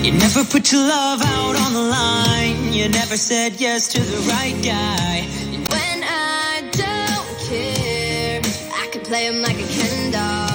You never put your love out on the line. You never said yes to the right guy. When I don't care, I can play him like a Ken doll.